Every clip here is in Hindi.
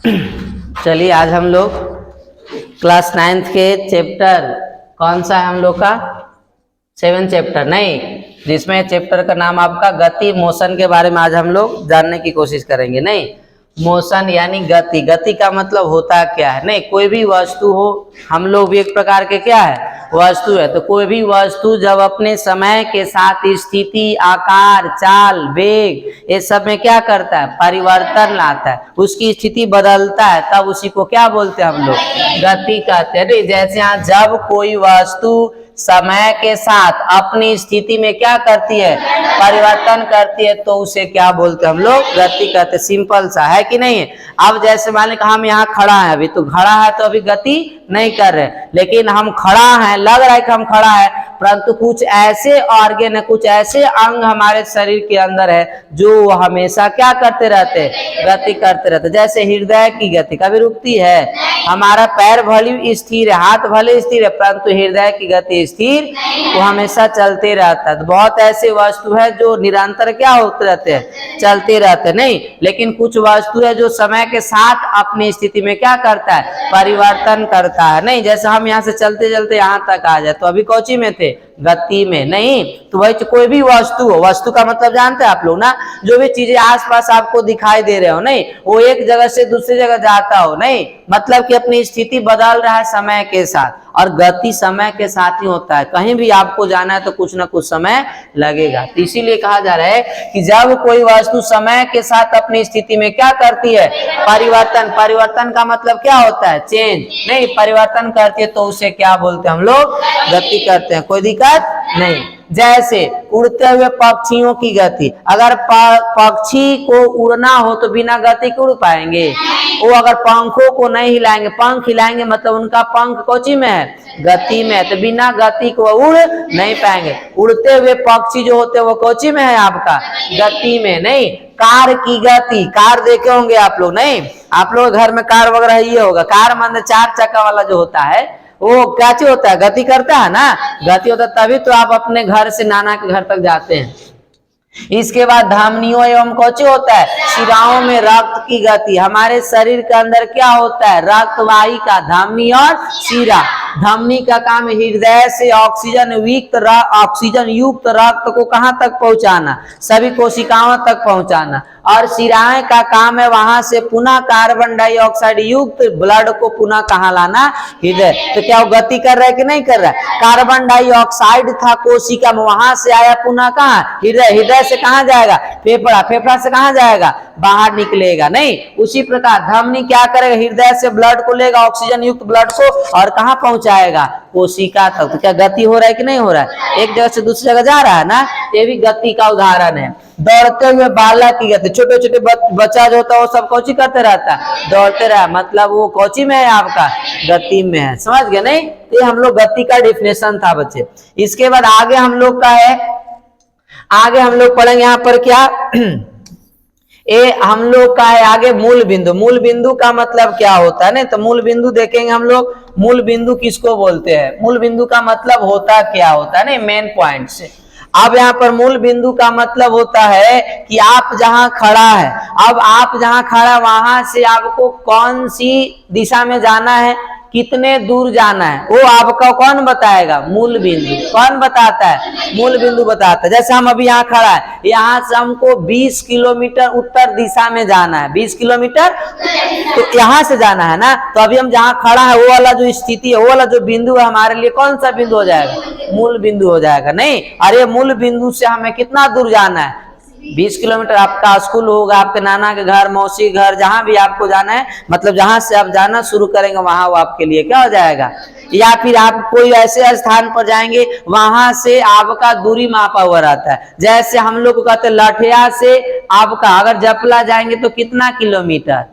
चलिए आज हम लोग क्लास 9th के चैप्टर कौन सा है हम लोग का 7 चैप्टर नहीं, जिसमें चैप्टर का नाम आपका गति मोशन के बारे में आज हम लोग जानने की कोशिश करेंगे। नहीं, मोशन यानी गति। गति का मतलब होता क्या है? नहीं, कोई भी वस्तु हो, हम लोग भी एक प्रकार के क्या है वस्तु है, तो कोई भी वस्तु जब अपने समय के साथ स्थिति, आकार, चाल, वेग ये सब में क्या करता है परिवर्तन लाता है, उसकी स्थिति बदलता है, तब उसी को क्या बोलते हैं हम लोग गति कहते हैं। नहीं, जैसे यहाँ जब कोई वस्तु समय के साथ अपनी स्थिति में क्या करती है परिवर्तन करती है तो उसे क्या बोलते हैं हम लोग गति कहते हैं। सिंपल सा है कि नहीं है। अब जैसे मान लीजिए हम यहाँ खड़ा है, अभी तो खड़ा है तो अभी गति नहीं कर रहे, लेकिन हम खड़ा है, लग रहा है कि हम खड़ा है, परंतु कुछ ऐसे ऑर्गन है, कुछ ऐसे अंग हमारे शरीर के अंदर है जो हमेशा क्या करते रहते हैं गति करते रहते। जैसे हृदय की गति कभी रुकती है, हमारा पैर भले स्थिर है, हाथ भले स्थिर है, परंतु हृदय की गति स्थिर वो हमेशा चलते रहता है। तो बहुत ऐसे वस्तु है जो निरंतर क्या होते रहते हैं चलते रहते हैं। नहीं, लेकिन कुछ वस्तु है जो समय के साथ अपनी स्थिति में क्या करता है परिवर्तन करता है। नहीं, जैसे हम यहाँ से चलते चलते यहाँ तक आ जाए तो अभी कौची में थे गति में। नहीं, तो वही कोई भी वस्तु हो, वस्तु का मतलब जानते हैं आप लोग ना, जो भी चीजें आसपास आपको दिखाई दे रहे हो, नहीं वो एक जगह से दूसरी जगह जाता हो, नहीं मतलब कि अपनी स्थिति बदल रहा है समय के साथ, और गति समय के साथ ही होता है। कहीं भी आपको जाना है तो कुछ ना कुछ समय लगेगा। तो इसीलिए कहा जा रहा है कि जब कोई वस्तु समय के साथ अपनी स्थिति में क्या करती है परिवर्तन, परिवर्तन का मतलब क्या होता है चेंज, नहीं परिवर्तन करती है तो उसे क्या बोलते हैं हम लोग गति करते हैं। कोई दिक्कत नहीं। जैसे उड़ते हुए पक्षियों की गति, अगर पक्षी को उड़ना हो तो बिना गति के उड़ पाएंगे? वो अगर पंखों को नहीं हिलाएंगे, पंख हिलाएंगे मतलब उनका पंख कोची में है गति में है, तो बिना गति को उड़ नहीं पाएंगे। उड़ते हुए पक्षी जो होते हैं वो कोची में है आपका गति में। नहीं, कार की गति, कार देखे होंगे आप लोग, नहीं आप लोग घर में कार वगैरह ये होगा, कार मतलब 4 चक्का वाला जो होता है वो क्या चीज होता है गति करता है ना, गति होता है तभी तो आप अपने घर से नाना के घर तक जाते हैं। इसके बाद धमनियों एवं कौची होता है शिराओं में रक्त की गति। हमारे शरीर के अंदर क्या होता है रक्त वाहिका, धमनी और शिरा। धमनी का काम हृदय से ऑक्सीजन युक्त रक्त को कहां तक पहुंचाना, सभी कोशिकाओं तक पहुंचाना, और शिराएं का काम है वहां से पुनः कार्बन डाइऑक्साइड युक्त ब्लड को पुनः कहां लाना हृदय। तो क्या वो गति कर रहा है कि नहीं कर रहा है? कार्बन डाइऑक्साइड था कोशिका में, वहां से आया पुनः कहां हृदय, हृदय से कहां जाएगा फेफड़ा, फेफड़ा से कहां जाएगा बाहर निकलेगा। नहीं, उसी प्रकार धमनी क्या करेगा हृदय से ब्लड को लेगा, ऑक्सीजन युक्त ब्लड को, और कहां पहुंचाएगा कोशिका तक। तो क्या गति हो रहा है कि नहीं हो रहा है? एक जगह से दूसरी जगह जा रहा है ना, ये भी गति का उदाहरण है। दौड़ते हुए बालक की गति, छोटे छोटे बच्चा जो होता है वो सब कौची करते रहता है दौड़ते रहा, मतलब वो कौची में है आपका गति में है। समझ गए? नहीं, ये हम लोग गति का डेफिनेशन था बच्चे। इसके बाद आगे हम लोग का है, आगे हम लोग पढ़ेंगे यहाँ पर क्या ये हम लोग का है आगे मूल बिंदु। मूल बिंदु का मतलब क्या होता है? नहीं, तो मूल बिंदु देखेंगे हम लोग। मूल बिंदु किसको बोलते हैं? मूल बिंदु का मतलब होता क्या होता है? नहीं, मेन पॉइंट से। अब यहाँ पर मूल बिंदु का मतलब होता है कि आप जहां खड़ा है, अब आप जहां खड़ा वहां से आपको कौन सी दिशा में जाना है, कितने दूर जाना है, वो आपका कौन बताएगा? मूल बिंदु। कौन बताता है? मूल बिंदु बताता है। जैसे हम अभी यहाँ खड़ा है, यहाँ से हमको 20 किलोमीटर उत्तर दिशा में जाना है, 20 किलोमीटर तो यहाँ से जाना है ना, तो अभी हम जहाँ खड़ा है वो वाला जो स्थिति है, वो वाला जो बिंदु है हमारे लिए कौन सा बिंदु हो जाएगा? मूल बिंदु हो जाएगा। नहीं, अरे मूल बिंदु से हमें कितना दूर जाना है? 20 किलोमीटर। आपका स्कूल होगा, आपके नाना के घर, मौसी घर, जहां भी आपको जाना है, मतलब जहां से आप जाना शुरू करेंगे वहां वो आपके लिए क्या हो जाएगा? या फिर आप कोई ऐसे स्थान पर जाएंगे वहां से आपका दूरी मापा हुआ रहता है। जैसे हम लोग को कहते हैं लठिया से आपका अगर जपला जाएंगे तो कितना किलोमीटर?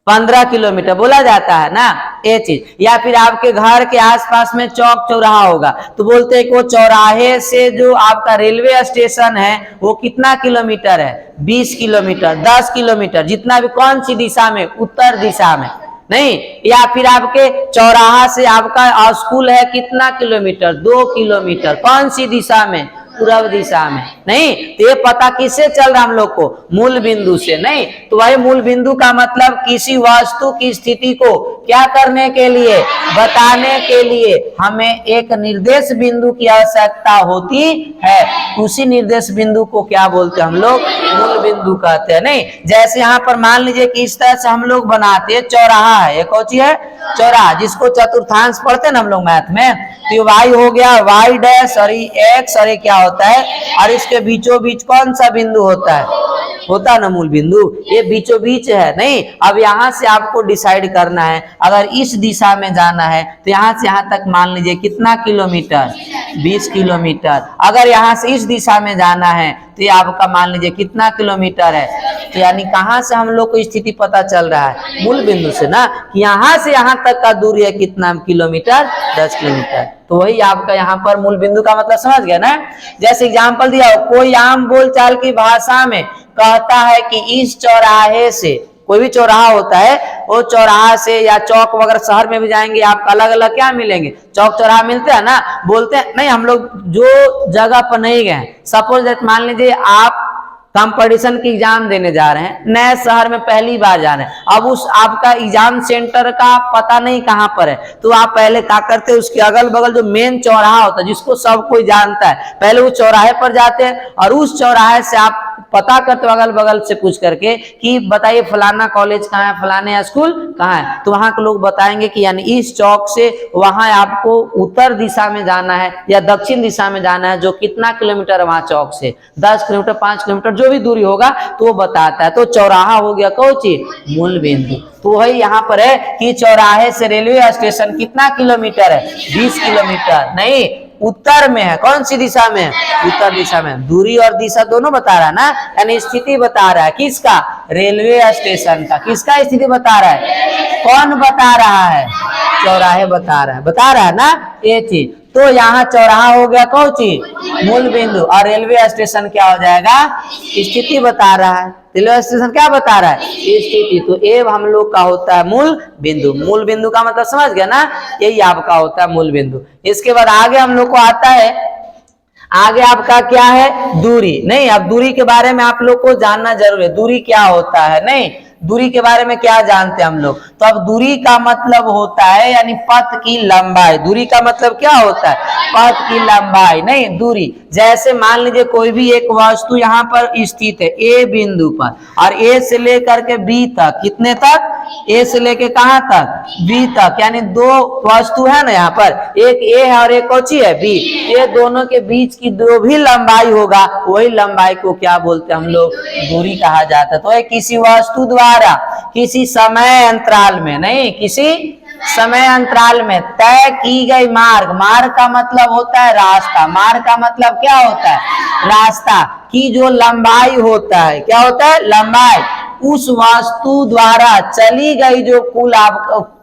15 किलोमीटर बोला जाता है ना, ये चीज। या फिर आपके घर के आसपास में चौक चौराहा होगा तो बोलते हैं कि वो चौराहे से जो आपका रेलवे स्टेशन है वो कितना किलोमीटर है? 20 किलोमीटर, 10 किलोमीटर, जितना भी कौन सी दिशा में? उत्तर दिशा में। नहीं, या फिर आपके चौराहा से आपका स्कूल है कितना किलोमीटर? 2 किलोमीटर। कौन सी दिशा में? पूर्व दिशा में। नहीं, तो ये पता किससे चल रहा हम लोग को, मूल बिंदु से। नहीं, तो वही मूल बिंदु का मतलब किसी वस्तु की स्थिति को क्या करने के लिए, बताने के लिए हमें एक निर्देश बिंदु की आवश्यकता होती है। उसी निर्देश बिंदु को क्या बोलते हैं हम लोग, मूल बिंदु कहते हैं। नहीं, जैसे यहाँ पर मान लीजिए कि इस तरह से हम लोग बनाते हैं, चौराहा है, एक कौन सी है, चौराहा, जिसको चतुर्थांश पढ़ते हैं ना हम लोग मैथ में। तो वाई हो गया वाई डैश और एक्स, और ये क्या होता है, और इसके बीचों बीच कौन सा बिंदु होता है ना मूल बिंदु, ये बीचों बीच है। नहीं, अब यहाँ से आपको डिसाइड करना है, अगर इस दिशा में जाना है तो यहाँ से यहाँ तक मान लीजिए कितना किलोमीटर, 20 किलोमीटर। अगर यहाँ से इस दिशा में जाना है तो ये आपका मान लीजिए कितना किलोमीटर है। तो यानी कहाँ से हम लोग को स्थिति पता चल रहा है, मूल बिंदु से ना, कि यहाँ से यहाँ तक का दूरी है कितना किलोमीटर, 10 किलोमीटर। तो वही आपका यहाँ पर मूल बिंदु का मतलब समझ गया ना। जैसे एग्जाम्पल दिया, कोई आम बोलचाल की भाषा में कहता है कि इस चौराहे से, कोई भी चौराहा होता है, वो चौराहा से या चौक वगैरह शहर में भी जाएंगे आप अलग अलग क्या मिलेंगे, चौक चौराहा मिलते हैं ना, बोलते हैं नहीं हम लोग जो जगह पर नहीं गए, सपोज दैट मान लीजिए आप कंपटीशन की एग्जाम देने जा रहे हैं, नए शहर में पहली बार जा रहे हैं, अब उस आपका एग्जाम सेंटर का पता नहीं कहाँ पर है, तो आप पहले क्या करते हैं, उसके अगल बगल जो मेन चौराहा होता है जिसको सब कोई जानता है, पहले उस चौराहे पर जाते हैं और उस चौराहे से आप पता करते हो अगल बगल से पूछ करके कि बताइए फलाना कॉलेज कहाँ है, फलाने स्कूल कहाँ है। तो वहां के लोग बताएंगे कि यानी इस चौक से वहां आपको उत्तर दिशा में जाना है या दक्षिण दिशा में जाना है, जो कितना किलोमीटर है वहां चौक से, 10 किलोमीटर, 5 किलोमीटर, जो भी दूरी होगा तो वो बताता है। तो चौराहा हो गया कौन चीज, मूल बिंदु। तो वही यहाँ पर है कि चौराहे से रेलवे स्टेशन कितना किलोमीटर है, 20 किलोमीटर। नहीं, उत्तर में है, कौन सी दिशा में है, उत्तर दिशा में। दूरी और दिशा दोनों बता रहा है ना, यानी स्थिति बता रहा है किसका, रेलवे स्टेशन का। किसका स्थिति बता रहा है, कौन बता रहा है, चौराहे बता रहा है ना ये चीज। तो यहाँ चौराहा हो गया कौन चीज, मूल बिंदु, और रेलवे स्टेशन क्या हो जाएगा, स्थिति बता रहा है। रेलवे स्टेशन क्या बता रहा है, स्थिति। तो ये हम लोग का होता है मूल बिंदु। मूल बिंदु का मतलब समझ गया ना, यही आपका होता है मूल बिंदु। इसके बाद आगे हम लोग को आता है, आगे आपका क्या है, दूरी। नहीं, अब दूरी के बारे में आप लोग को जानना जरूर है, दूरी क्या होता है। नहीं, दूरी के बारे में क्या जानते हैं हम लोग, तो अब दूरी का मतलब होता है यानी पथ की लंबाई। दूरी का मतलब क्या होता है, पथ की लंबाई। नहीं, दूरी, जैसे मान लीजिए कोई भी एक वस्तु यहाँ पर स्थित है ए बिंदु पर, और ए से लेकर के बी तक, कितने तक, ए से लेके कहाँ तक, बी तक, यानी दो वस्तु है ना यहाँ पर, एक ए है और एक कौची है, बी। ये दोनों के बीच की जो भी लंबाई होगा वही लंबाई को क्या बोलते हैं हम लोग, दूरी कहा जाता है। तो ये किसी वस्तु द्वारा किसी समय अंतराल में, नहीं किसी समय अंतराल में तय की गई मार्ग, मार्ग का मतलब होता है रास्ता, मार्ग का मतलब क्या होता है, रास्ता की जो लंबाई होता है, क्या होता है, लंबाई, उस वस्तु द्वारा चली गई जो कुल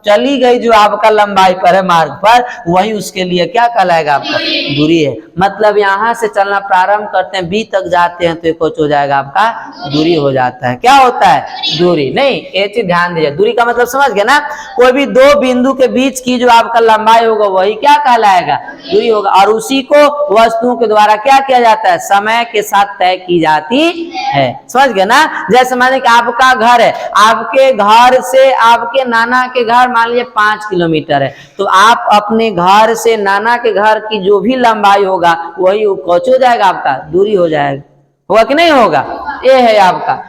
चली गई जो आपका लंबाई पर है मार्ग पर, वही उसके लिए क्या कहलाएगा, आपका दूरी है। मतलब यहाँ से चलना प्रारंभ करते हैं, बी तक जाते हैं तो ये कुछ हो जाएगा आपका दूरी हो जाता है। क्या होता है, दूरी। नहीं, ये चीज ध्यान दीजिए, दूरी का मतलब समझ गए ना, कोई भी दो बिंदु के बीच की जो आपका लंबाई होगा वही क्या कहलाएगा, दूरी होगा। और उसी को वस्तुओं के द्वारा क्या किया जाता है, समय के साथ तय की जाती है। समझ गए ना। जैसे माने कि आपका घर है, आपके घर से आपके नाना के घर मान लीजिए 5 किलोमीटर है, तो आप अपने घर से नाना के घर की जो भी लंबाई होगा वही कौच हो जाएगा, आपका दूरी हो जाएगा। होगा कि नहीं होगा, ये है आपका।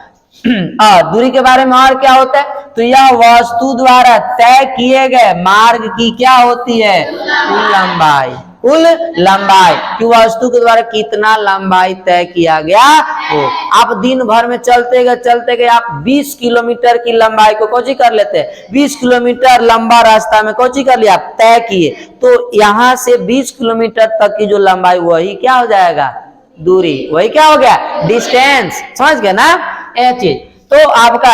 दूरी के बारे में और क्या होता है, तो यह वस्तु द्वारा तय किए गए मार्ग की क्या होती है, कुल लंबाई। कुल लंबाई कि वस्तु के द्वारा कितना लंबाई तय किया गया हो। आप दिन भर में चलते गए आप 20 किलोमीटर की लंबाई को कोची कर लेते हैं, 20 किलोमीटर लंबा रास्ता में कोची कर लिया, आप तय किए, तो यहाँ से 20 किलोमीटर तक की जो लंबाई वही क्या हो जाएगा, दूरी। वही क्या हो गया, डिस्टेंस। समझ गए ना ये चीज। तो आपका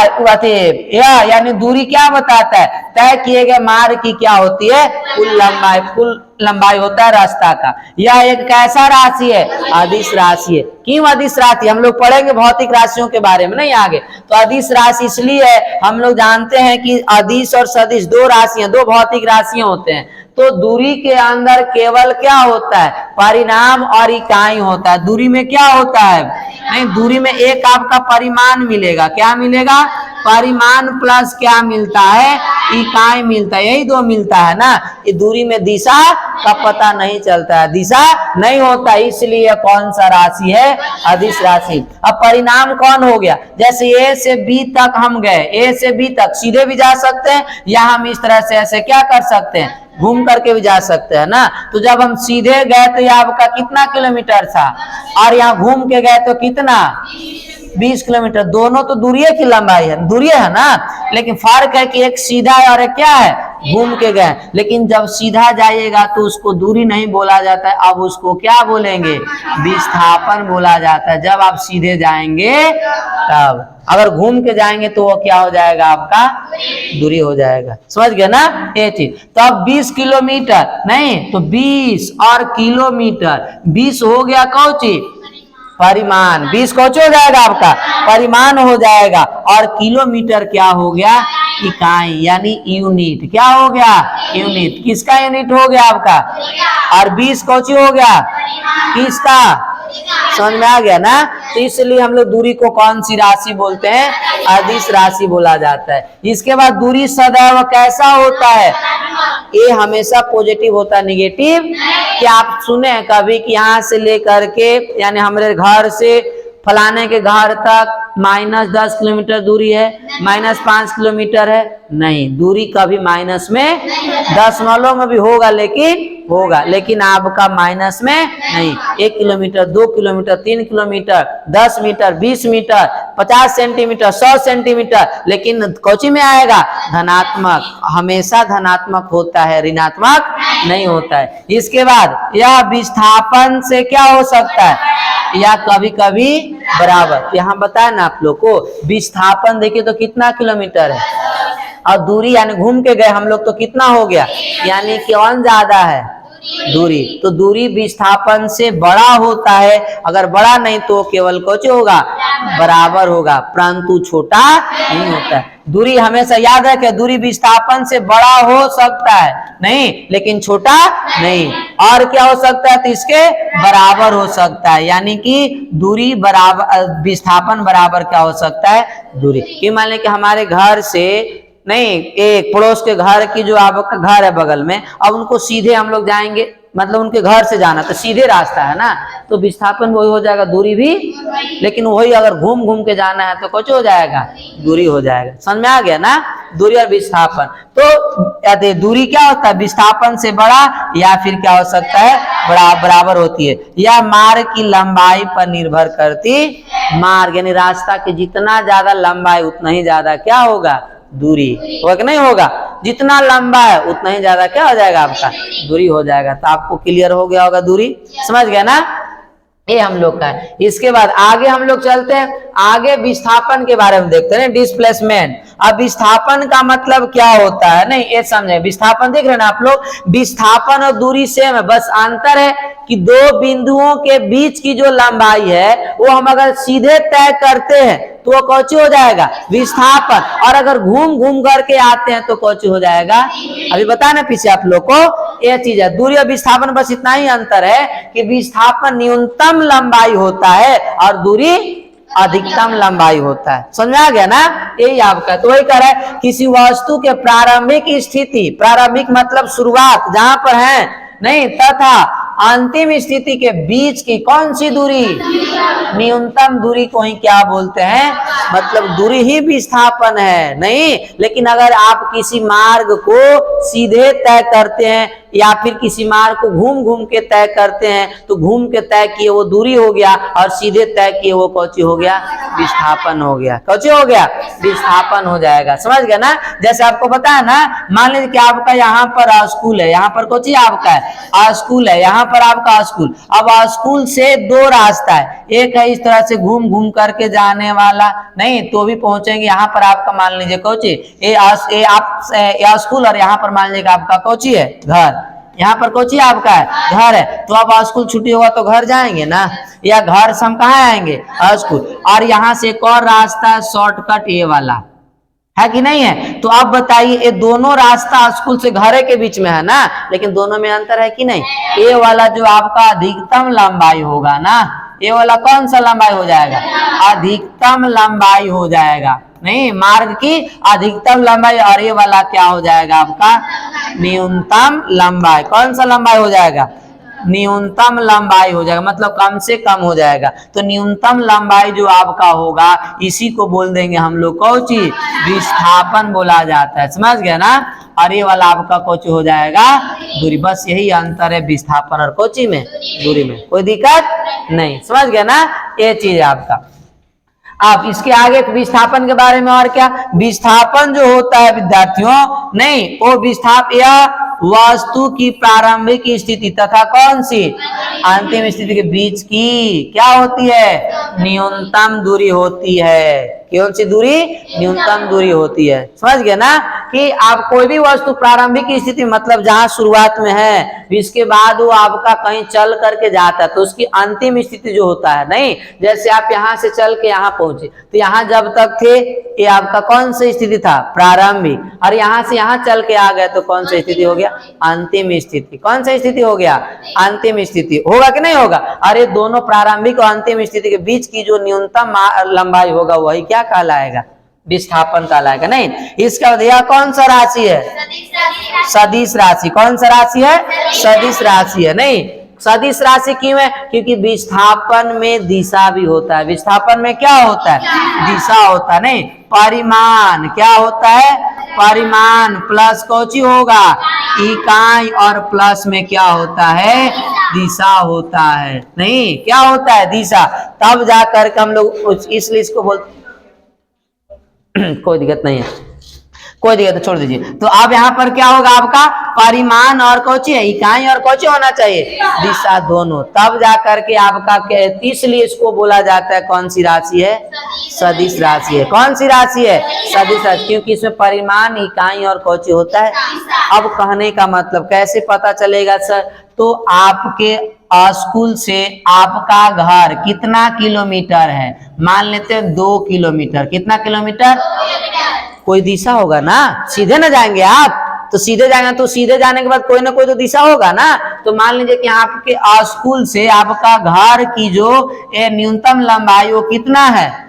यानी दूरी क्या बताता है, तय किए गए मार्ग की क्या होती है, कुल लंबाई। कुल लंबाई होता है रास्ता का। यह एक कैसा राशि है, अदिश राशि है। क्यों अदिश राशि, हम लोग पढ़ेंगे भौतिक राशियों के बारे में नहीं आगे। तो अदिश राशि इसलिए है, हम लोग जानते हैं कि अदिश और सदिश दो राशियां, दो भौतिक राशियां होते हैं। तो दूरी के अंदर केवल क्या होता है, परिमाण और इकाई होता है। दूरी में क्या होता है, नहीं, दूरी में एक आपका परिमाण मिलेगा, क्या मिलेगा, परिमाण प्लस क्या मिलता है, इकाई मिलता है, यही दो मिलता है ना। ये दूरी में दिशा का पता नहीं चलता है, दिशा नहीं होता, इसलिए कौन सा राशि है, अदिश राशि। अब परिणाम कौन हो गया, जैसे ए से बी तक हम गए, ए से बी तक सीधे भी जा सकते हैं, या हम इस तरह से ऐसे क्या कर सकते हैं, घूम करके भी जा सकते हैं ना। तो जब हम सीधे गए तो यह आपका कितना किलोमीटर था, और यहाँ घूम के गए तो कितना, 20 किलोमीटर। दोनों तो दूरी की लंबाई है, दूरी है ना, लेकिन फर्क है कि एक सीधा है और एक क्या है, घूम के गए। लेकिन जब सीधा जाइएगा तो उसको दूरी नहीं बोला जाता है, अब उसको क्या बोलेंगे, विस्थापन बोला जाता है। जब आप सीधे जाएंगे तब, अगर घूम के जाएंगे तो वो क्या हो जाएगा, आपका दूरी हो जाएगा। समझ गए ना ये चीज। तो अब 20 किलोमीटर नहीं तो 20 और किलोमीटर, 20 हो गया कौन चीज, परिमाण, 20 कौन हो जाएगा आपका, परिमाण हो जाएगा, और किलोमीटर क्या हो गया, इकाई यानी यूनिट, क्या हो गया, यूनिट। किसका यूनिट हो गया आपका, और 20 कौन हो गया, किसका, समझ में आ गया ना। तो इसलिए हम लोग दूरी को कौन सी राशि बोलते हैं, अदिश राशि बोला जाता है। इसके बाद दूरी सदैव कैसा होता है, ये हमेशा पॉजिटिव होता है, निगेटिव। क्या आप सुने हैं कभी कि यहाँ से लेकर के यानी हमारे घर से फलाने के घर तक -10 किलोमीटर दूरी है, -5 किलोमीटर है, नहीं, दूरी कभी माइनस में, दशमलव में भी होगा लेकिन आपका माइनस में नहीं। 1 kilometre, 2 kilometre, 3 kilometre, 10 metre, 20 metre, 50 centimetre, 100 centimetre, लेकिन कौची में आएगा, धनात्मक, हमेशा धनात्मक होता है, ऋणात्मक नहीं होता है। इसके बाद यह विस्थापन से क्या हो सकता है, या कभी कभी बराबर। यहाँ बताया ना आप लोग को, विस्थापन देखिए तो कितना किलोमीटर है, और दूरी यानी घूम के गए हम लोग तो कितना हो गया, यानी कौन ज्यादा है, दूरी। तो दूरी विस्थापन से बड़ा होता है, अगर बड़ा नहीं तो केवल कुछ होगा, बराबर होगा, परंतु छोटा नहीं होता है। दूरी हमेशा याद रखें, दूरी विस्थापन से बड़ा हो सकता है नहीं, लेकिन छोटा नहीं। और क्या हो सकता है, तो इसके बराबर हो सकता है, यानी कि दूरी बराबर, विस्थापन बराबर क्या हो सकता है, दूरी। कि मान लें कि हमारे घर से नहीं, एक पड़ोस के घर की जो आपका घर है बगल में, अब उनको सीधे हम लोग जाएंगे, मतलब उनके घर से जाना तो सीधे रास्ता है ना, तो विस्थापन वही हो जाएगा, दूरी भी, लेकिन वही अगर घूम घूम के जाना है तो कुछ हो जाएगा, दूरी हो जाएगा। समझ में आ गया ना, दूरी और विस्थापन। तो दूरी क्या होता है, विस्थापन से बड़ा, या फिर क्या हो सकता है, बराबर होती है। या मार्ग की लंबाई पर निर्भर करती, मार्ग यानी रास्ता की जितना ज्यादा लंबाई उतना ही ज्यादा क्या होगा, दूरी होगा कि नहीं होगा, जितना लंबा है उतना ही ज्यादा क्या हो जाएगा, आपका दूरी हो जाएगा। तो आपको क्लियर हो गया होगा दूरी, समझ गया ना, ये हम लोग का है। इसके बाद आगे हम लोग चलते हैं, आगे विस्थापन के बारे में देखते हैं, डिस्प्लेसमेंट। अब विस्थापन का मतलब क्या होता है, नहीं ये समझे, विस्थापन देख रहे हैं ना आप लोग, विस्थापन और दूरी सेम है, बस अंतर है कि दो बिंदुओं के बीच की जो लंबाई है वो हम अगर सीधे तय करते हैं तो वो कौची हो जाएगा, विस्थापन, और अगर घूम घूम करके आते हैं तो कौची हो जाएगा, अभी बता ना पीछे आप लोग को, यह चीज है। दूरी और विस्थापन बस इतना ही अंतर है कि विस्थापन न्यूनतम लंबाई होता है और दूरी अधिकतम लंबाई होता है। समझ में आ गया ना, यही आपका। तो वही कह रहा है, किसी वस्तु के प्रारंभिक स्थिति, प्रारंभिक मतलब शुरुआत जहां पर है नहीं, तथा अंतिम स्थिति के बीच की कौन सी दूरी, न्यूनतम दूरी को ही क्या बोलते हैं, मतलब दूरी ही विस्थापन है नहीं। लेकिन अगर आप किसी मार्ग को सीधे तय करते हैं या फिर किसी मार्ग को घूम घूम के तय करते हैं तो घूम के तय किए वो दूरी हो गया, और सीधे तय किए वो कौची हो गया, विस्थापन हो गया। कौची हो गया, विस्थापन हो जाएगा। समझ गया ना, जैसे आपको बताया ना, मान लीजिए कि आपका यहाँ पर स्कूल है, यहाँ पर कौची आपका है, स्कूल है, यहाँ पर आपका स्कूल। अब स्कूल से दो रास्ता है, एक है इस तरह से घूम घूम करके जाने वाला नहीं, तो भी पहुंचेंगे यहाँ पर आपका मान लीजिए कौची, ये स्कूल, और यहाँ पर मान लीजिए आपका कौची है, घर। यहाँ पर कौची आपका है, घर है। तो अब स्कूल छुट्टी होगा तो घर जाएंगे ना, या घर से हम कहाँ आएंगे, स्कूल। और यहाँ से एक और रास्ता शॉर्टकट ये वाला है कि नहीं है? तो आप बताइए, ये दोनों रास्ता स्कूल से घर के बीच में है ना, लेकिन दोनों में अंतर है कि नहीं? ये वाला जो आपका अधिकतम लंबाई होगा ना, ये वाला कौन सा लंबाई हो जाएगा? अधिकतम लंबाई हो जाएगा, नहीं, मार्ग की अधिकतम लंबाई, और ये वाला क्या हो जाएगा आपका? न्यूनतम लंबाई। कौन सा लंबाई हो जाएगा? न्यूनतम लंबाई हो जाएगा, मतलब कम से कम हो जाएगा। तो न्यूनतम लंबाई जो आपका होगा, इसी को बोल देंगे हम लोग कौची? विस्थापन बोला जाता है, समझ गया ना? और ये वाला आपका कौची हो जाएगा? दूरी। बस यही अंतर है विस्थापन और कौची में? दूरी में। कोई दिक्कत नहीं, समझ गया ना? ये चीज है आपका। अब इसके आगे विस्थापन के बारे में और क्या? विस्थापन जो होता है विद्यार्थियों, नहीं, वो विस्थाप या वस्तु की प्रारंभिक स्थिति तथा कौन सी अंतिम स्थिति के बीच की क्या होती है? न्यूनतम दूरी होती है। कौन सी दूरी? न्यूनतम दूरी होती है। समझ गए ना? कि आप कोई भी वस्तु प्रारंभिक स्थिति मतलब जहां शुरुआत में है, इसके बाद वो आपका कहीं चल करके जाता है, तो उसकी अंतिम स्थिति जो होता है, नहीं, जैसे आप यहाँ से चल के यहाँ पहुंचे, तो यहाँ जब तक थे ये आपका कौन सी स्थिति था? प्रारंभिक। और यहाँ से यहाँ चल के आ गए तो कौन सी स्थिति हो गया? अंतिम स्थिति। कौन सी स्थिति हो गया? अंतिम स्थिति। होगा कि नहीं होगा? अरे दोनों प्रारंभिक और अंतिम स्थिति के बीच की जो न्यूनतम लंबाई होगा वही क्या कहलाएगा? विस्थापन कहलाएगा, नहीं? इसका यह कौन सा राशि है? सदिश राशि। कौन सा राशि है? सदिश राशि है, नहीं? सदिश राशि क्यों है? क्योंकि विस्थापन में दिशा भी होता है। विस्थापन में क्या होता है? दिशा होता है, नहीं? परिमाण क्या होता है? परिमाण प्लस कौची होगा? इकाई, और प्लस में क्या होता है? दिशा होता है, नहीं? क्या होता है? दिशा। तब जाकर के हम लोग इसलिए इसको बोलते कोई दिक्कत नहीं है, कोई दिक्कत तो छोड़ दीजिए। तो अब यहाँ पर क्या होगा आपका? परिमाण और कौची है? इकाई और कौची होना चाहिए? दिशा, दोनों। तब जाकर के आपका, इसलिए इसको बोला जाता है कौन सी राशि है? सदिश राशि है। कौन सी राशि है? सदिश राशि, क्योंकि इसमें परिमाण, इकाई और कौची होता है। अब कहने का मतलब कैसे पता चलेगा सर? तो आपके स्कूल से आपका घर कितना किलोमीटर है? मान लेते हैं 2 किलोमीटर। कितना किलोमीटर? कोई दिशा होगा ना, सीधे ना जाएंगे आप, तो सीधे जाएंगे, तो सीधे जाने के बाद कोई ना कोई तो दिशा होगा ना। तो मान लीजिए कि आपके स्कूल से आपका घर की जो न्यूनतम लंबाई वो कितना है?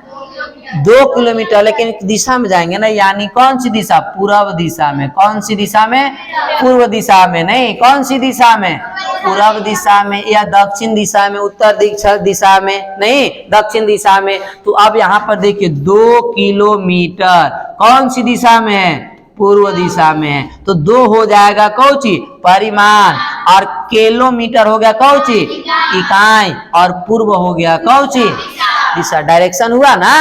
2 किलोमीटर, लेकिन दिशा में जाएंगे ना, यानी कौन सी दिशा? पूर्व दिशा में। कौन सी दिशा में? पूर्व दिशा में। नहीं, कौन सी दिशा में? पूर्व दिशा में, या दक्षिण दिशा में, उत्तर दिशा में, नहीं, दक्षिण दिशा में। तो अब यहाँ पर देखिए 2 किलोमीटर कौन सी दिशा में है? पूर्व दिशा में है। तो 2 हो जाएगा कौची? परिमाण, और किलोमीटर हो गया कौची? इकाई, और पूर्व हो गया कौची? दिशा। डायरेक्शन हुआ ना?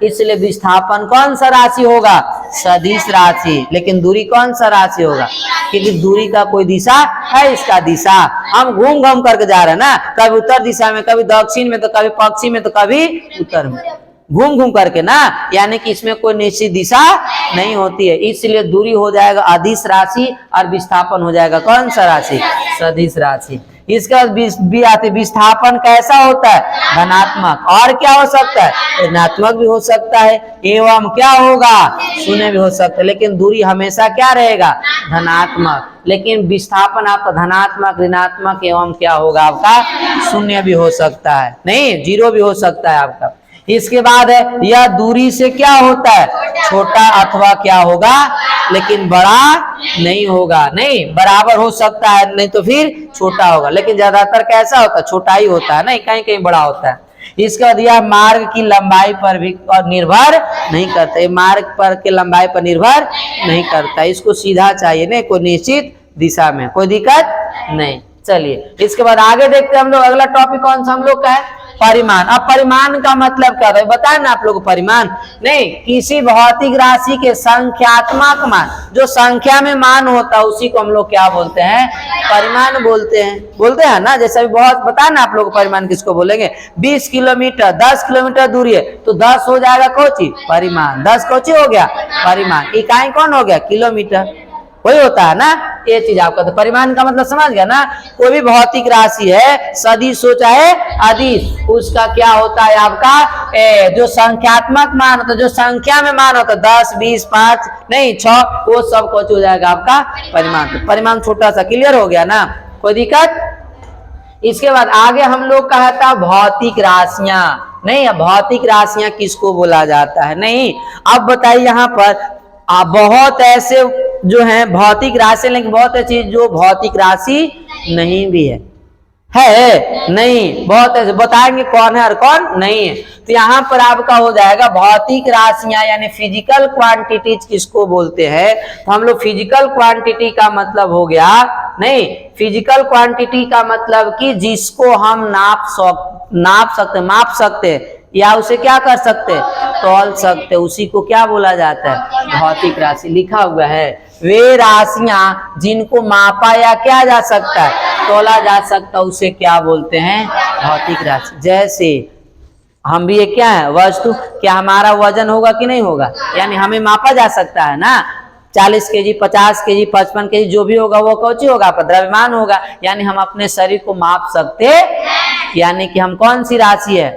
इसलिए विस्थापन कौन सा राशि होगा? सदिश राशि। लेकिन दूरी कौन सा राशि होगा? क्योंकि दूरी का कोई दिशा है, इसका दिशा हम घूम घूम करके जा रहे हैं ना, कभी उत्तर दिशा में, कभी दक्षिण में, तो कभी पश्चिम में, तो कभी उत्तर में, घूम घूम करके ना, यानी कि इसमें कोई निश्चित दिशा नहीं होती है। इसलिए दूरी हो जाएगा अदिश राशि, और विस्थापन हो जाएगा कौन सा राशि? सदिश राशि। इसका भी आते, विस्थापन कैसा होता है? धनात्मक। और क्या हो सकता है? ऋणात्मक भी हो सकता है, एवं क्या होगा? शून्य भी हो सकता है। लेकिन दूरी हमेशा क्या रहेगा? धनात्मक। लेकिन विस्थापन आपका धनात्मक, ऋणात्मक एवं क्या होगा आपका? शून्य भी हो सकता है, नहीं, 0 भी हो सकता है आपका। इसके बाद है, यह दूरी से क्या होता है? छोटा अथवा क्या होगा? लेकिन बड़ा नहीं होगा, नहीं, बराबर हो सकता है, नहीं तो फिर छोटा होगा, लेकिन ज्यादातर कैसा होता है? छोटा ही होता है, नहीं, कहीं कहीं बड़ा होता है। इसके बाद यह मार्ग की लंबाई पर भी निर्भर नहीं करता, ये मार्ग पर के लंबाई पर निर्भर नहीं करता, इसको सीधा चाहिए, नहीं, कोई निश्चित दिशा में, कोई दिक्कत नहीं। चलिए इसके बाद आगे देखते हैं हम लोग। अगला टॉपिक कौन सा हम लोग का है? परिमाण। अब परिमाण का मतलब क्या है बताए ना आप लोग? परिमाण, नहीं, किसी भौतिक राशि के संख्यात्मक मान, जो संख्या में मान होता है उसी को हम लोग क्या बोलते हैं? परिमाण बोलते हैं। बोलते हैं ना, जैसे अभी बहुत बताए ना आप लोग परिमाण किसको बोलेंगे? 20 किलोमीटर, 10 किलोमीटर दूरी है, तो 10 हो जाएगा कौची? परिमाण। 10 कौची हो गया? परिमाण। इकाई कौन हो गया? किलोमीटर। वही होता है ना, ये चीज आपका। तो परिमाण का मतलब समझ गया ना, कोई भी भौतिक राशि है, सदिश हो चाहे अदिश, उसका क्या होता है आपका जो संख्यात्मक मान होता है, जो संख्या में मान होता है 10, 20, 5 नहीं 6, वो सब कुछ हो जाएगा आपका परिमाण। तो परिमाण छोटा सा क्लियर हो गया ना, कोई दिक्कत। इसके बाद आगे हम लोग कहा था भौतिक राशियां, नहीं भौतिक राशियां किसको बोला जाता है, नहीं। अब बताइए यहाँ पर बहुत ऐसे जो है भौतिक राशि, लेकिन बहुत ऐसी जो भौतिक राशि नहीं भी है नहीं, बहुत ऐसे बताएंगे कौन है और कौन नहीं है। तो यहाँ पर आपका हो जाएगा भौतिक राशियां यानी फिजिकल क्वांटिटीज किसको बोलते हैं। तो हम लोग फिजिकल क्वांटिटी का मतलब हो गया, नहीं फिजिकल क्वांटिटी का मतलब कि जिसको हम नाप सकते, माप सकते, या उसे क्या कर सकते, तौल सकते, उसी को क्या बोला जाता है, भौतिक राशि। लिखा हुआ है वे राशियां जिनको मापा या क्या जा सकता है, तोला जा सकता, उसे क्या बोलते हैं, भौतिक राशि। जैसे हम भी ये क्या है, वस्तु, क्या हमारा वजन होगा कि नहीं होगा, यानी हमें मापा जा सकता है ना। 40 केजी, 50 केजी, 55 केजी जो भी होगा वो कौन सी होगा, द्रव्यमान होगा, यानी हम अपने शरीर को माप सकते, यानी कि हम कौन सी राशि है,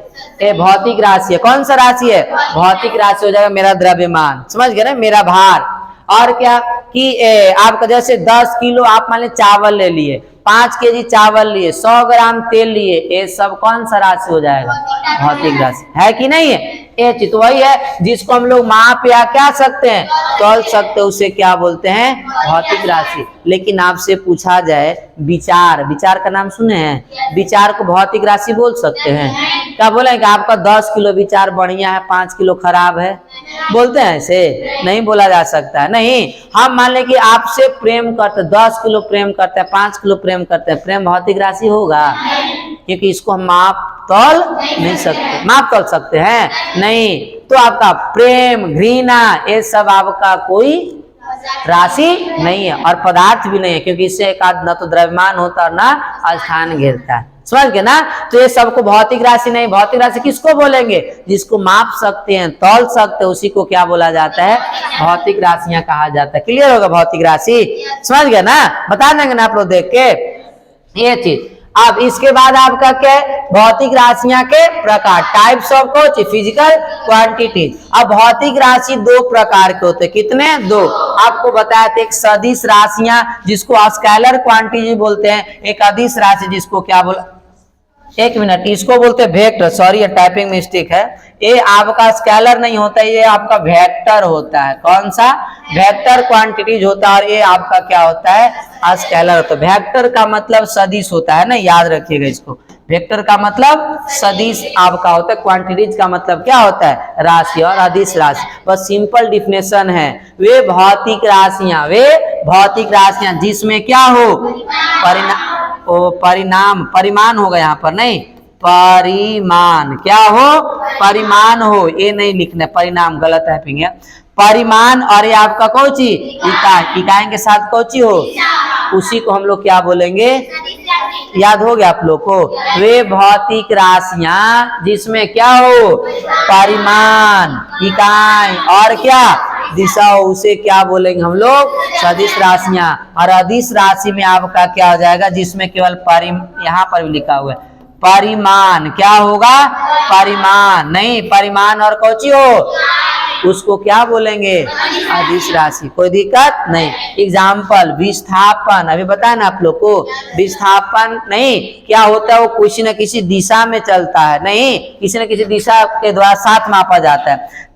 ये भौतिक राशि है। कौन सा राशि है, भौतिक राशि हो जाएगा मेरा द्रव्यमान, समझ गए ना, मेरा भार। और क्या कि आपका जैसे 10 किलो आप मान लीजिए चावल ले लिए, 5 केजी चावल लिए, 100 ग्राम तेल लिए, ये सब कौन सा राशि हो जाएगा, भौतिक राशि है कि नहीं है। ये चीज तो वही है जिसको हम लोग माप या क्या सकते हैं, तौल सकते, उसे क्या बोलते हैं, भौतिक राशि। लेकिन आपसे पूछा जाए विचार, विचार का नाम सुने हैं, विचार को भौतिक राशि बोल सकते हैं, क्या बोलेंगे आपका 10 किलो विचार बढ़िया है, 5 किलो खराब है, बोलते हैं ऐसे, नहीं बोला जा सकता है। नहीं, हम मान लें कि आपसे प्रेम करते, 10 किलो प्रेम करते हैं, 5 किलो प्रेम करते हैं, प्रेम भौतिक राशि होगा, क्योंकि इसको हम माप तौल नहीं सकते। माप तौल सकते हैं नहीं, तो आपका प्रेम, घृणा, ये सब आपका कोई राशि नहीं है और पदार्थ भी नहीं है, क्योंकि इससे एक आध न तो द्रव्यमान होता है ना स्थान घेरता है, समझ गए ना। तो ये सबको भौतिक राशि नहीं, भौतिक राशि किसको बोलेंगे, जिसको माप सकते हैं, तौल सकते हैं, उसी को क्या बोला जाता है, भौतिक राशियां कहा जाता है। क्लियर होगा भौतिक राशि, समझ गए ना, बता देंगे ना आप लोग देख के ये चीज। अब इसके बाद आपका क्या है, भौतिक राशियां के प्रकार, types of coach physical quantity. अब भौतिक राशि 2 प्रकार के होते हैं, कितने, 2 आपको बताया था। एक सदिश राशियां जिसको स्केलर क्वांटिटी बोलते हैं, एक अदिश राशि जिसको क्या बोला, एक मिनट, इसको बोलते हैं वेक्टर, सॉरी ये टाइपिंग मिस्टेक है, ये आपका स्केलर नहीं होता है, ये आपका वेक्टर होता है। कौन सा, वेक्टर क्वांटिटीज होता है, और ये आपका क्या होता है, स्केलर होता है। वेक्टर का मतलब सदिश होता है ना, याद रखिएगा इसको, वेक्टर का मतलब सदिश आपका होता है, क्वांटिटीज का मतलब क्या होता है, राशि, और अदिश राशि। बस सिंपल डिफिनेशन है, वे भौतिक राशियां, वे भौतिक राशियां जिसमें क्या हो, परिणाम, परिमाण होगा यहाँ पर, नहीं परिमाण, क्या हो, परिमाण हो, ये नहीं लिखना, परिणाम गलत टाइपिंग है, परिमाण। और ये आपका कौची, इकाई, इकाई के साथ कौची हो, उसी को हम लोग क्या बोलेंगे, याद हो गया आप लोग को, वे भौतिक राशियां जिसमें क्या हो, परिमाण, इकाई और क्या दिशा हो, उसे क्या बोलेंगे हम लोग, सदिश राशियां। और अदिश राशि में आपका क्या हो जाएगा, जिसमें केवल यहाँ पर भी लिखा हुआ है परिमाण, क्या होगा, परिमाण, नहीं परिमाण और कौची हो, उसको क्या बोलेंगे, अदिश राशि। कोई दिक्कत नहीं। एग्जाम्पल, विस्थापन, अभी बताया ना आप लोग को, विस्थापन नहीं क्या होता है, वो किसी न किसी दिशा में चलता है, नहीं किसी न किसी दिशा के द्वारा साथ मापा जाता है।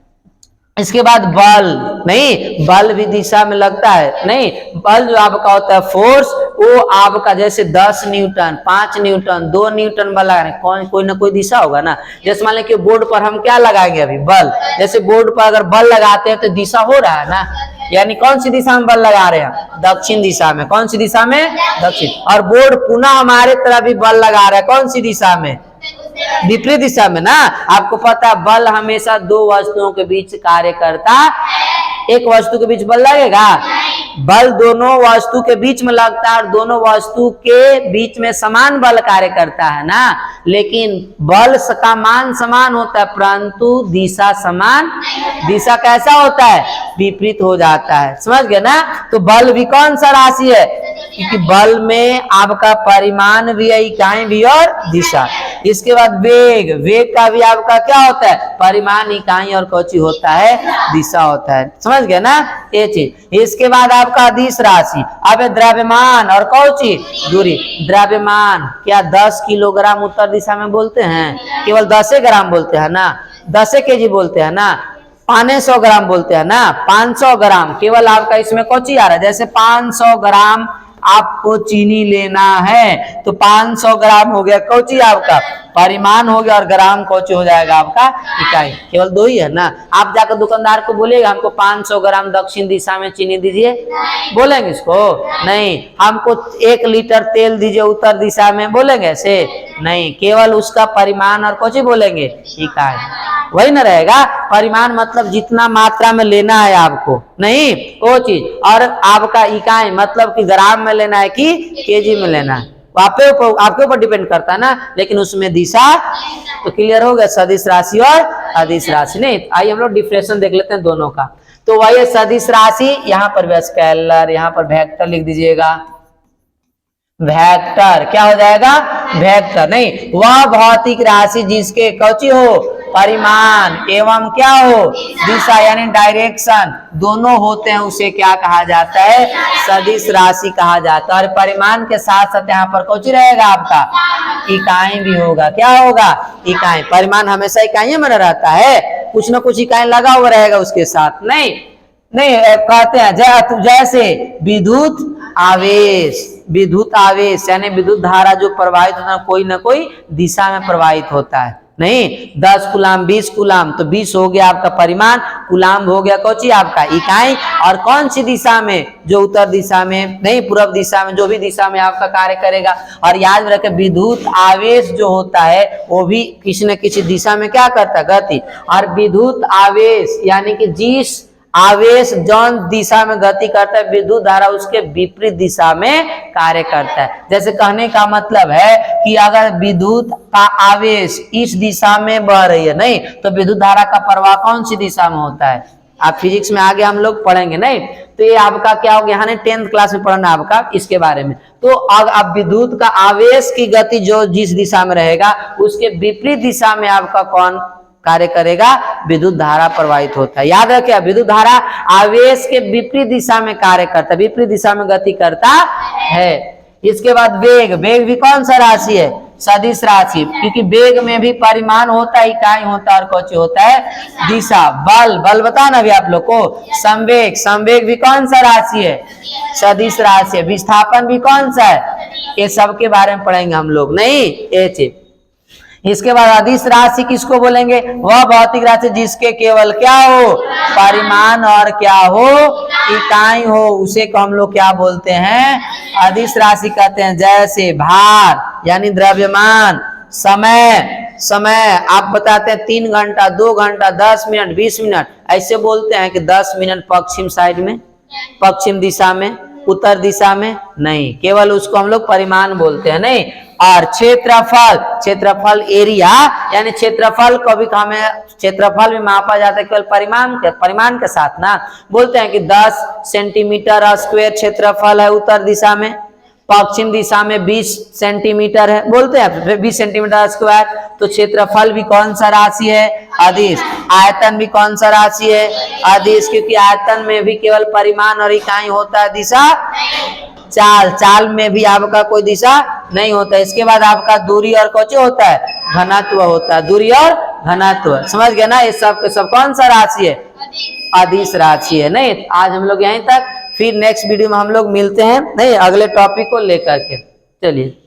इसके बाद बल, नहीं बल भी दिशा में लगता है, नहीं बल जो आपका होता है फोर्स, वो आपका जैसे 10 न्यूटन, 5 न्यूटन, 2 न्यूटन बल लगा, कोई ना कोई दिशा होगा ना। जैसे मान लें कि बोर्ड पर हम क्या लगाएंगे अभी, बल, जैसे बोर्ड पर अगर बल लगाते हैं तो दिशा हो रहा है ना, यानी कौन सी दिशा में बल लगा रहे हैं, दक्षिण दिशा में। कौन सी दिशा में, दक्षिण। और बोर्ड पुनः हमारे तरफ भी बल लगा रहा है, कौन सी दिशा में, विपरीत दिशा में ना। आपको पता है बल हमेशा 2 वस्तुओं के बीच कार्य करता, एक वस्तु के बीच बल लगेगा, बल दोनों वस्तु के बीच में लगता है और दोनों वस्तु के बीच में समान बल कार्य करता है ना। लेकिन बल का मान समान होता है परंतु दिशा समान, दिशा कैसा होता है, विपरीत हो जाता है। समझ गए ना? तो बल भी कौन सा राशि है? क्योंकि बल में आपका परिमाण भी है, इकाई भी और दिशा। इसके बाद वेग, वेग का भी आपका क्या होता है? परिमाण, इकाई और कौची होता है? दिशा होता है। समझ गए ना ये चीज? इसके बाद आपका अदिश राशि, अब द्रव्यमान और कौची? दूरी। द्रव्यमान क्या 10 किलोग्राम उत्तर दिशा में बोलते हैं? केवल 10 ग्राम बोलते हैं ना, 10 केजी बोलते हैं ना, 500 ग्राम बोलते हैं ना, 500 ग्राम। केवल आपका इसमें कौची आ रहा है? जैसे 500 ग्राम आपको चीनी लेना है तो 500 ग्राम हो गया कौची आपका परिमाण हो गया, और ग्राम कौची हो जाएगा आपका इकाई। केवल दो ही है ना। आप जाकर दुकानदार को बोलेगा हमको 500 ग्राम दक्षिण दिशा में चीनी दीजिए, बोलेंगे इसको? नहीं। हमको 1 लीटर तेल दीजिए उत्तर दिशा में, बोलेंगे ऐसे? नहीं। केवल उसका परिमाण और कौची बोलेंगे? इकाई। वही ना रहेगा। परिमाण मतलब जितना मात्रा में लेना है आपको, नहीं वो चीज। और आपका इकाई मतलब कि ग्राम में लेना है कि केजी में लेना है, आपके ऊपर डिपेंड करता है ना। लेकिन उसमें दिशा तो क्लियर हो गया, सदिश राशि और अदिश राशि। नहीं, आइए हम लोग डिफरेंशिएशन देख लेते हैं दोनों का। तो वही सदिश राशि, यहाँ पर भी स्केलर, यहाँ पर वेक्टर लिख दीजिएगा। वेक्टर क्या हो जाएगा? वेक्टर। नहीं, वह भौतिक राशि जिसके कौची हो? परिमाण एवं क्या हो? दिशा यानी डायरेक्शन दोनों होते हैं, उसे क्या कहा जाता है? सदिश राशि कहा जाता है। और परिमाण के साथ साथ यहाँ पर कौची रहेगा आपका? इकाई भी होगा। क्या होगा? इकाई। परिमाण हमेशा इकाई में रहता है, कुछ ना कुछ इकाई लगा हुआ रहेगा उसके साथ। नहीं नहीं, कहते हैं जैसे विद्युत आवेश, विद्युत आवेश यानी विद्युत धारा जो प्रवाहित होता है कोई ना कोई दिशा में प्रवाहित होता है। नहीं, 10 कुलाम 20 कुलाम, तो 20 हो गया आपका परिमाण, कुलाम हो गया कौची आपका इकाई। और कौन सी दिशा में? जो उत्तर दिशा में, नहीं पूर्व दिशा में, जो भी दिशा में आपका कार्य करेगा। और याद रखें विद्युत आवेश जो होता है वो भी किसी न किसी दिशा में क्या करता है? गति। और विद्युत आवेश यानी कि जिस आवेश जौन दिशा में गति करता है, विद्युत धारा उसके विपरीत दिशा में कार्य करता है। जैसे कहने का मतलब है कि अगर विद्युत का आवेश इस दिशा में बह रही है, नहीं तो विद्युत धारा का प्रवाह कौन सी दिशा में होता है? आप फिजिक्स में आगे हम लोग पढ़ेंगे। नहीं तो ये आपका क्या हो गया? यहाँ 10th क्लास में पढ़ना आपका इसके बारे में। तो अब विद्युत का आवेश की गति जो जिस दिशा में रहेगा उसके विपरीत दिशा में आपका कौन कार्य करेगा? विद्युत धारा प्रवाहित होता है। याद रखिए, विद्युत धारा आवेश के विपरीत दिशा में कार्य करता है, विपरीत दिशा में गति करता है। इसके बाद वेग, वेग भी कौन सा राशि है? सदिश राशि। क्योंकि वेग में भी परिमाण होता है, इकाई होता है और कौची होता है? दिशा। बल, बल बता ना अभी आप लोग को। संवेग, संवेग भी कौन सा राशि है? सदिश राशि है। विस्थापन भी कौन सा है? ये सब के बारे में पढ़ेंगे हम लोग। नहीं ये चीज। इसके बाद अदिश राशि किसको बोलेंगे? वह भौतिक राशि जिसके केवल क्या हो? परिमाण और क्या हो? इकाई हो, उसे को हम लोग क्या बोलते हैं? अदिश राशि कहते हैं। जैसे भार यानी द्रव्यमान, समय, समय आप बताते हैं 3 घंटा, 2 घंटा, 10 मिनट, 20 मिनट, ऐसे बोलते हैं कि 10 मिनट पश्चिम साइड में, पश्चिम दिशा में, उत्तर दिशा में, नहीं, केवल उसको हम लोग परिमाण बोलते हैं। नहीं। और क्षेत्रफल, क्षेत्रफल एरिया यानी क्षेत्रफल को भी हमें क्षेत्रफल भी मापा जाता है केवल परिमाण के साथ ना। बोलते हैं कि 10 सेंटीमीटर स्क्वायर क्षेत्रफल है उत्तर दिशा में, पश्चिम दिशा में 20 सेंटीमीटर है, बोलते हैं 20 सेंटीमीटर स्क्वायर। तो क्षेत्रफल भी कौन सा राशि है? अदिश। आयतन भी कौन सा राशि है? अदिश। क्योंकि आयतन में भी केवल परिमाण और इकाई होता है, दिशा। चाल, चाल में भी आपका कोई दिशा नहीं होता। इसके बाद आपका दूरी और कौन होता है? घनत्व होता है। दूरी और घनत्व, समझ गया ना? ये सब कौन सा राशि है? अदिश राशि है। नहीं, आज हम लोग यहीं तक, फिर नेक्स्ट वीडियो में हम लोग मिलते हैं, नहीं अगले टॉपिक को लेकर के। चलिए।